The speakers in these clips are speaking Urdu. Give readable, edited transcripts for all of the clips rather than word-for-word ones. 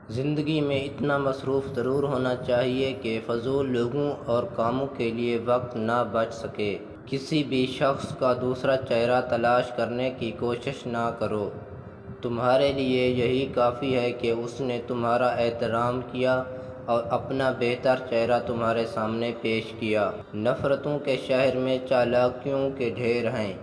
زندگی میں اتنا مصروف ضرور ہونا چاہیے کہ فضول لوگوں اور کاموں کے لیے وقت نہ بچ سکے۔ کسی بھی شخص کا دوسرا چہرہ تلاش کرنے کی کوشش نہ کرو۔ تمہارے لیے یہی کافی ہے کہ اس نے تمہارا احترام کیا اور اپنا بہتر چہرہ تمہارے سامنے پیش کیا۔ نفرتوں کے شہر میں چالاکیوں کے ڈھیر ہیں۔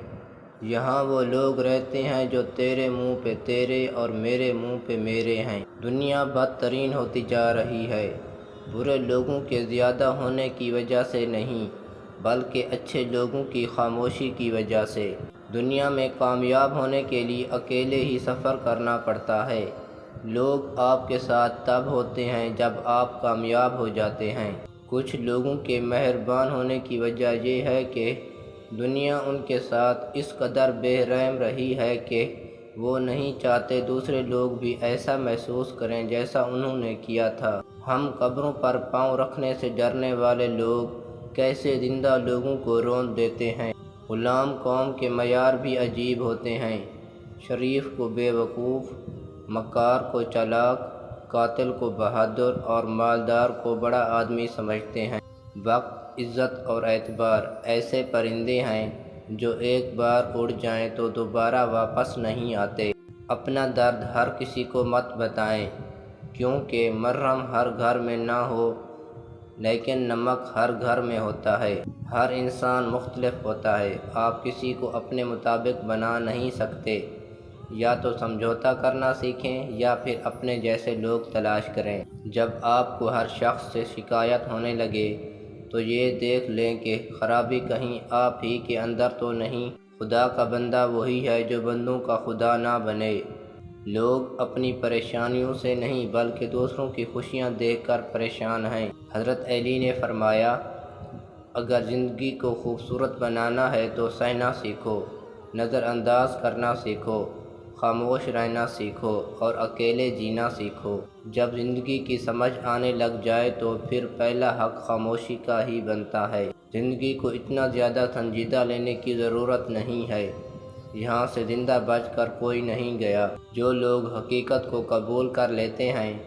یہاں وہ لوگ رہتے ہیں جو تیرے منہ پہ تیرے اور میرے منہ پہ میرے ہیں۔ دنیا بدترین ہوتی جا رہی ہے، برے لوگوں کے زیادہ ہونے کی وجہ سے نہیں بلکہ اچھے لوگوں کی خاموشی کی وجہ سے۔ دنیا میں کامیاب ہونے کے لیے اکیلے ہی سفر کرنا پڑتا ہے۔ لوگ آپ کے ساتھ تب ہوتے ہیں جب آپ کامیاب ہو جاتے ہیں۔ کچھ لوگوں کے مہربان ہونے کی وجہ یہ ہے کہ دنیا ان کے ساتھ اس قدر بے رحم رہی ہے کہ وہ نہیں چاہتے دوسرے لوگ بھی ایسا محسوس کریں جیسا انہوں نے کیا تھا۔ ہم قبروں پر پاؤں رکھنے سے ڈرنے والے لوگ کیسے زندہ لوگوں کو روند دیتے ہیں۔ غلام قوم کے معیار بھی عجیب ہوتے ہیں۔ شریف کو بے وقوف، مکار کو چالاک، قاتل کو بہادر اور مالدار کو بڑا آدمی سمجھتے ہیں۔ وقت، عزت اور اعتبار ایسے پرندے ہیں جو ایک بار اڑ جائیں تو دوبارہ واپس نہیں آتے۔ اپنا درد ہر کسی کو مت بتائیں، کیونکہ مرہم ہر گھر میں نہ ہو لیکن نمک ہر گھر میں ہوتا ہے۔ ہر انسان مختلف ہوتا ہے، آپ کسی کو اپنے مطابق بنا نہیں سکتے۔ یا تو سمجھوتا کرنا سیکھیں یا پھر اپنے جیسے لوگ تلاش کریں۔ جب آپ کو ہر شخص سے شکایت ہونے لگے تو یہ دیکھ لیں کہ خرابی کہیں آپ ہی کے اندر تو نہیں۔ خدا کا بندہ وہی ہے جو بندوں کا خدا نہ بنے۔ لوگ اپنی پریشانیوں سے نہیں بلکہ دوسروں کی خوشیاں دیکھ کر پریشان ہیں۔ حضرت علی نے فرمایا، اگر زندگی کو خوبصورت بنانا ہے تو سہنا سیکھو، نظر انداز کرنا سیکھو، خاموش رہنا سیکھو اور اکیلے جینا سیکھو۔ جب زندگی کی سمجھ آنے لگ جائے تو پھر پہلا حق خاموشی کا ہی بنتا ہے۔ زندگی کو اتنا زیادہ سنجیدہ لینے کی ضرورت نہیں ہے۔ یہاں سے زندہ بچ کر کوئی نہیں گیا۔ جو لوگ حقیقت کو قبول کر لیتے ہیں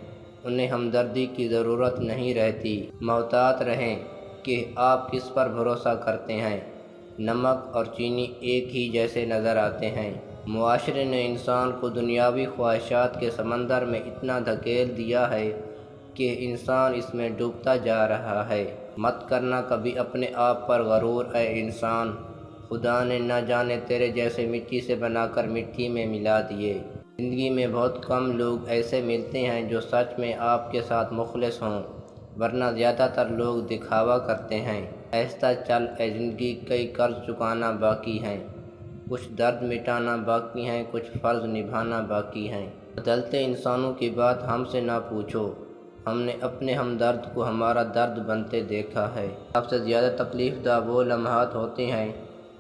انہیں ہمدردی کی ضرورت نہیں رہتی۔ محتاط رہیں کہ آپ کس پر بھروسہ کرتے ہیں۔ نمک اور چینی ایک ہی جیسے نظر آتے ہیں۔ معاشرے نے انسان کو دنیاوی خواہشات کے سمندر میں اتنا دھکیل دیا ہے کہ انسان اس میں ڈوبتا جا رہا ہے۔ مت کرنا کبھی اپنے آپ پر غرور اے انسان، خدا نے نہ جانے تیرے جیسے مٹی سے بنا کر مٹی میں ملا دیے۔ زندگی میں بہت کم لوگ ایسے ملتے ہیں جو سچ میں آپ کے ساتھ مخلص ہوں، ورنہ زیادہ تر لوگ دکھاوا کرتے ہیں۔ آہستہ چل اے زندگی، کئی قرض چکانا باقی ہیں، کچھ درد مٹانا باقی ہیں، کچھ فرض نبھانا باقی ہیں۔ بدلتے انسانوں کی بات ہم سے نہ پوچھو، ہم نے اپنے ہمدرد کو ہمارا درد بنتے دیکھا ہے۔ سب سے زیادہ تکلیف دہ وہ لمحات ہوتے ہیں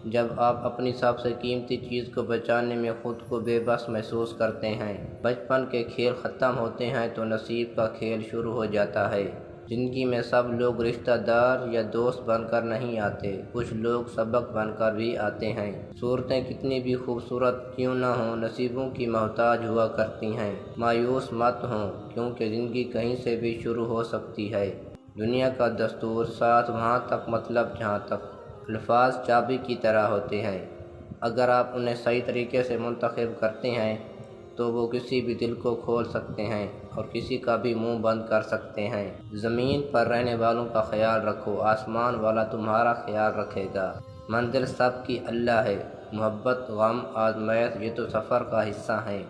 جب آپ اپنی سب سے قیمتی چیز کو بچانے میں خود کو بے بس محسوس کرتے ہیں۔ بچپن کے کھیل ختم ہوتے ہیں تو نصیب کا کھیل شروع ہو جاتا ہے۔ زندگی میں سب لوگ رشتہ دار یا دوست بن کر نہیں آتے، کچھ لوگ سبق بن کر بھی آتے ہیں۔ صورتیں کتنی بھی خوبصورت کیوں نہ ہوں نصیبوں کی محتاج ہوا کرتی ہیں۔ مایوس مت ہوں کیونکہ زندگی کہیں سے بھی شروع ہو سکتی ہے۔ دنیا کا دستور ساتھ وہاں تک مطلب جہاں تک۔ الفاظ چابی کی طرح ہوتے ہیں، اگر آپ انہیں صحیح طریقے سے منتخب کرتے ہیں تو وہ کسی بھی دل کو کھول سکتے ہیں اور کسی کا بھی منہ بند کر سکتے ہیں۔ زمین پر رہنے والوں کا خیال رکھو، آسمان والا تمہارا خیال رکھے گا۔ منزل سب کی اللہ ہے، محبت، غم، آزمائش یہ تو سفر کا حصہ ہیں۔